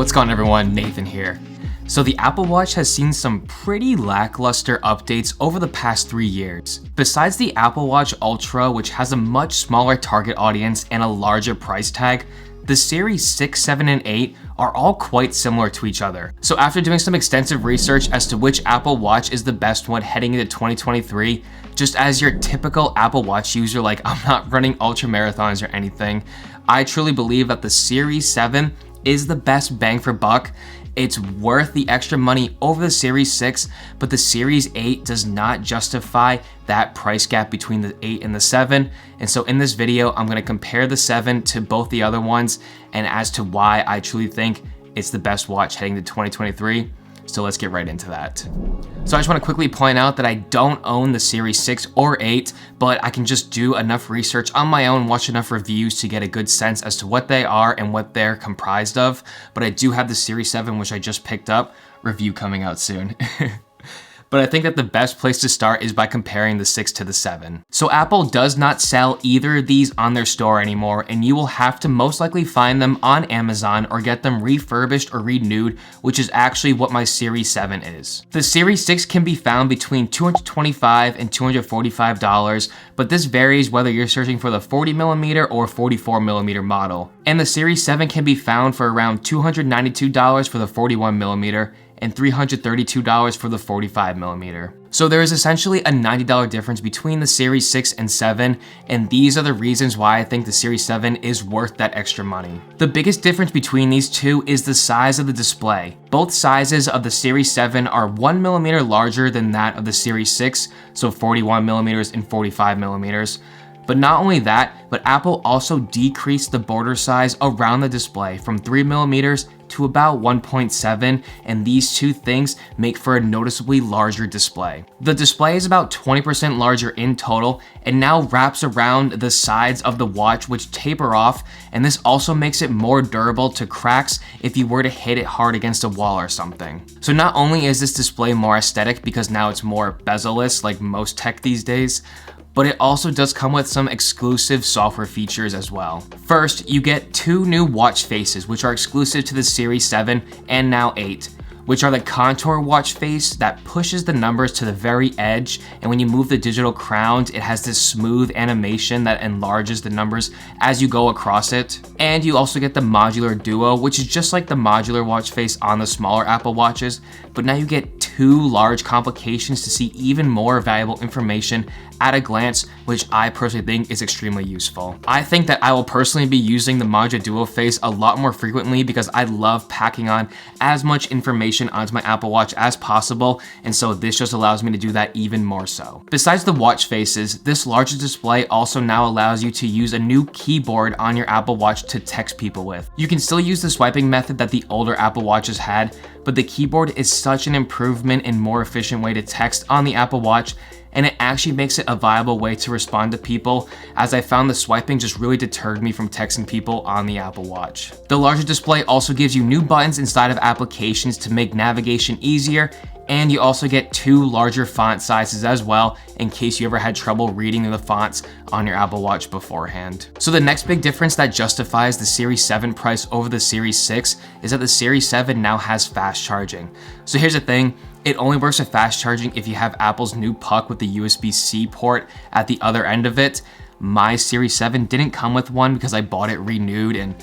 What's going on, everyone? Nathan here. So the Apple Watch has seen some pretty lackluster updates over the past 3 years. Besides the Apple Watch Ultra, which has a much smaller target audience and a larger price tag, the Series 6, 7, and 8 are all quite similar to each other. So after doing some extensive research as to which Apple Watch is the best one heading into 2023, just as your typical Apple Watch user, like I'm not running ultra marathons or anything, I truly believe that the Series 7 is the best bang for buck. It's worth the extra money over the Series 6, but the Series 8 does not justify that price gap between the 8 and the 7. And so in this video, I'm gonna compare the 7 to both the other ones and as to why I truly think it's the best watch heading to 2023. So let's get right into that. So I just want to quickly point out that I don't own the Series 6 or 8, but I can just do enough research on my own, watch enough reviews to get a good sense as to what they are and what they're comprised of. But I do have the Series 7, which I just picked up, review coming out soon. But I think that the best place to start is by comparing the 6 to the 7. So Apple does not sell either of these on their store anymore, and you will have to most likely find them on Amazon or get them refurbished or renewed, which is actually what my Series 7 is. The Series 6 can be found between $225 and $245, but this varies whether you're searching for the 40mm or 44mm model. And the Series 7 can be found for around $292 for the 41mm and $332 for the 45mm. So there is essentially a $90 difference between the Series 6 and 7, and these are the reasons why I think the Series 7 is worth that extra money. The biggest difference between these two is the size of the display. Both sizes of the Series 7 are 1mm larger than that of the Series 6, so 41mm and 45mm. But not only that, but Apple also decreased the border size around the display from 3mm to about 1.7, and these two things make for a noticeably larger display. The display is about 20% larger in total and now wraps around the sides of the watch, which taper off, and this also makes it more durable to cracks if you were to hit it hard against a wall or something. So not only is this display more aesthetic because now it's more bezel-less like most tech these days, but it also does come with some exclusive software features as well. First, you get two new watch faces, which are exclusive to the Series 7 and now 8, which are the contour watch face that pushes the numbers to the very edge, and when you move the digital crown, it has this smooth animation that enlarges the numbers as you go across it. And you also get the modular duo, which is just like the modular watch face on the smaller Apple Watches, but now you get two large complications to see even more valuable information at a glance, which I personally think is extremely useful. I think that I will personally be using the modular duo face a lot more frequently because I love packing on as much information onto my Apple Watch as possible, and so this just allows me to do that even more so. Besides the watch faces, this larger display also now allows you to use a new keyboard on your Apple Watch to text people with. You can still use the swiping method that the older Apple Watches had, but the keyboard is such an improvement and more efficient way to text on the Apple Watch, and it actually makes it a viable way to respond to people, as I found the swiping just really deterred me from texting people on the Apple Watch. The larger display also gives you new buttons inside of applications to make navigation easier, and you also get two larger font sizes as well in case you ever had trouble reading the fonts on your Apple Watch beforehand. So the next big difference that justifies the Series 7 price over the Series 6 is that the Series 7 now has fast charging. So here's the thing, it only works with fast charging if you have Apple's new puck with the USB-C port at the other end of it. My Series 7 didn't come with one because I bought it renewed, and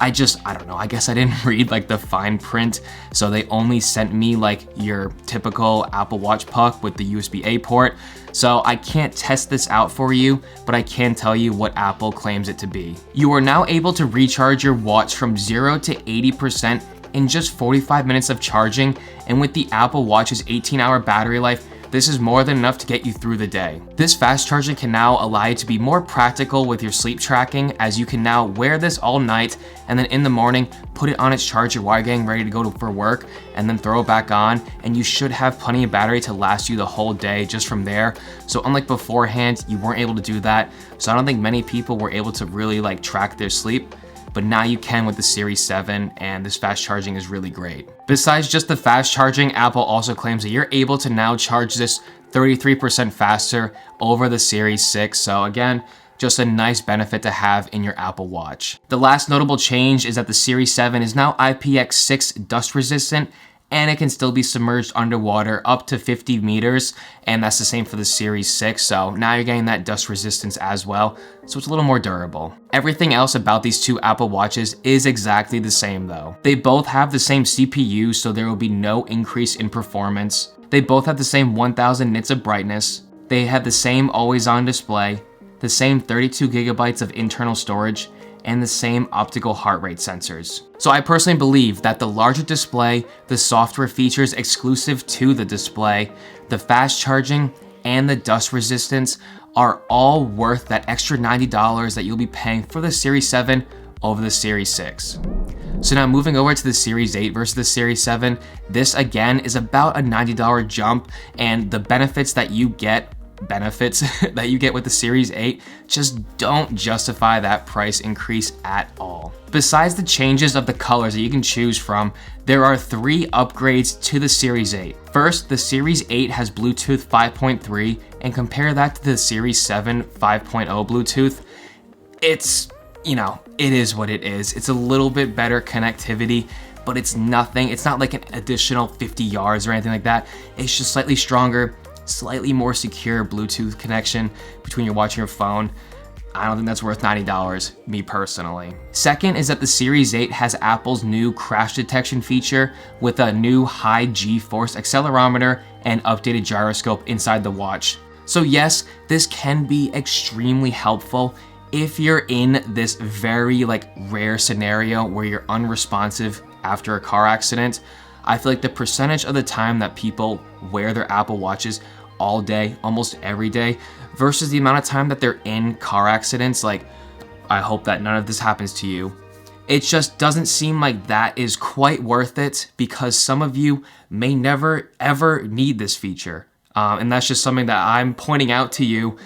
I don't know, I guess I didn't read like the fine print, so they only sent me like your typical Apple Watch puck with the USB-A port. So I can't test this out for you, but I can tell you what Apple claims it to be. You are now able to recharge your watch from 0 to 80% in just 45 minutes of charging, and with the Apple Watch's 18-hour battery life, this is more than enough to get you through the day. This fast charging can now allow you to be more practical with your sleep tracking, as you can now wear this all night and then in the morning put it on its charger while you're getting ready to go for work and then throw it back on, and you should have plenty of battery to last you the whole day just from there. So unlike beforehand, you weren't able to do that. So I don't think many people were able to really like track their sleep, but now you can with the Series 7, and this fast charging is really great. Besides just the fast charging, Apple also claims that you're able to now charge this 33% faster over the Series 6. So again, Just a nice benefit to have in your Apple Watch. The last notable change is that the Series 7 is now IPX6 dust resistant, and it can still be submerged underwater up to 50 meters, and that's the same for the Series 6, so now you're getting that dust resistance as well, so it's a little more durable. Everything else about these two Apple Watches is exactly the same though. They both have the same CPU, so there will be no increase in performance. They both have the same 1000 nits of brightness. They have the same always-on display, the same 32 gigabytes of internal storage, and the same optical heart rate sensors. So I personally believe that the larger display, the software features exclusive to the display, the fast charging, and the dust resistance are all worth that extra $90 that you'll be paying for the Series 7 over the Series 6. So now moving over to the Series 8 versus the Series 7, this again is about a $90 jump, and the benefits that you get with the Series 8 just don't justify that price increase at all. Besides the changes of the colors that you can choose from, there are 3 upgrades to the Series 8. First, the Series 8 has Bluetooth 5.3, and compare that to the Series 7 5.0 Bluetooth. It's, it is what it is. It's a little bit better connectivity, but it's nothing. It's not like an additional 50 yards or anything like that. It's just slightly stronger, slightly more secure Bluetooth connection between your watch and your phone. I don't think that's worth $90, me personally. Second is that the Series 8 has Apple's new crash detection feature with a new high G-force accelerometer and updated gyroscope inside the watch. So yes, this can be extremely helpful if you're in this very rare scenario where you're unresponsive after a car accident. I feel like the percentage of the time that people wear their Apple Watches all day, almost every day, versus the amount of time that they're in car accidents, I hope that none of this happens to you. It just doesn't seem like that is quite worth it, because some of you may never ever need this feature. And that's just something that I'm pointing out to you.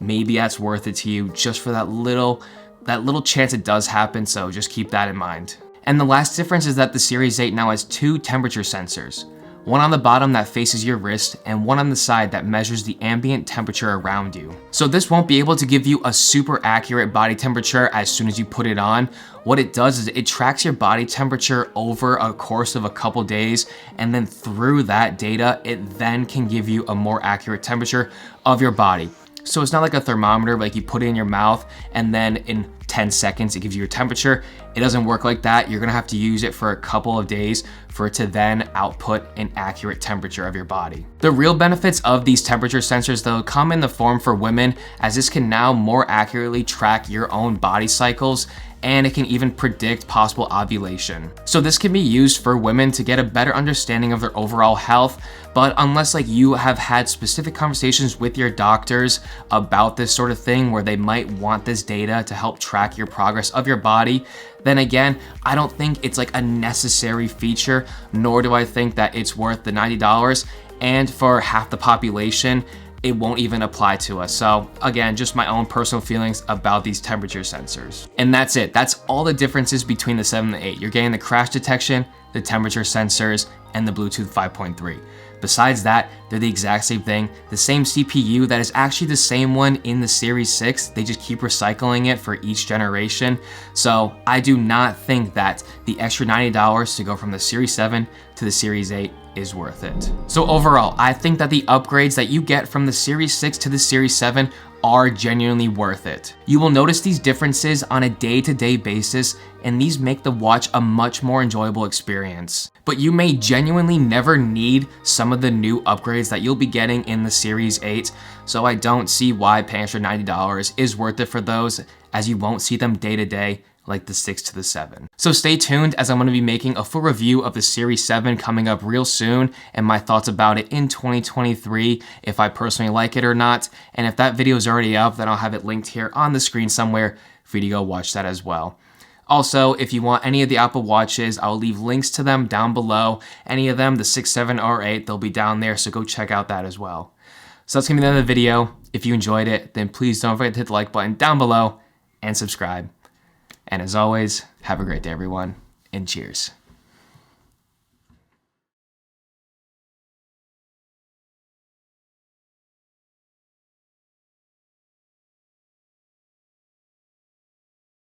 Maybe that's worth it to you just for that little chance it does happen, so just keep that in mind. And the last difference is that the Series 8 now has 2 temperature sensors. One on the bottom that faces your wrist, and one on the side that measures the ambient temperature around you. So this won't be able to give you a super accurate body temperature as soon as you put it on. What it does is it tracks your body temperature over a course of a couple days, and then through that data, it then can give you a more accurate temperature of your body. So it's not like a thermometer, like you put it in your mouth and then in 10 seconds it gives you your temperature. It doesn't work like that. You're gonna have to use it for a couple of days for it to then output an accurate temperature of your body. The real benefits of these temperature sensors though come in the form for women, as this can now more accurately track your own body cycles, and it can even predict possible ovulation. So this can be used for women to get a better understanding of their overall health, but unless you have had specific conversations with your doctors about this sort of thing where they might want this data to help track your progress of your body, then again, I don't think it's a necessary feature, nor do I think that it's worth the $90. And for half the population, it won't even apply to us. So again, just my own personal feelings about these temperature sensors. And that's it. That's all the differences between the 7 and the 8. You're getting the crash detection, the temperature sensors, and the Bluetooth 5.3. Besides that, they're the exact same thing. The same CPU that is actually the same one in the Series 6. They just keep recycling it for each generation. So I do not think that the extra $90 to go from the Series 7 to the Series 8 is worth it. So overall, I think that the upgrades that you get from the Series 6 to the Series 7 are genuinely worth it. You will notice these differences on a day-to-day basis, and these make the watch a much more enjoyable experience. But you may genuinely never need some of the new upgrades that you'll be getting in the Series 8, so I don't see why paying extra $90 is worth it for those, as you won't see them day-to-day like the 6 to the 7. So stay tuned, as I'm going to be making a full review of the Series 7 coming up real soon, and my thoughts about it in 2023, if I personally like it or not. And if that video is already up, then I'll have it linked here on the screen somewhere for you to go watch that as well. Also, if you want any of the Apple Watches, I'll leave links to them down below. Any of them, the 6, 7, or 8, they'll be down there, so go check out that as well. So that's going to be the end of the video. If you enjoyed it, then please don't forget to hit the like button down below and subscribe. And as always, have a great day, everyone, and cheers.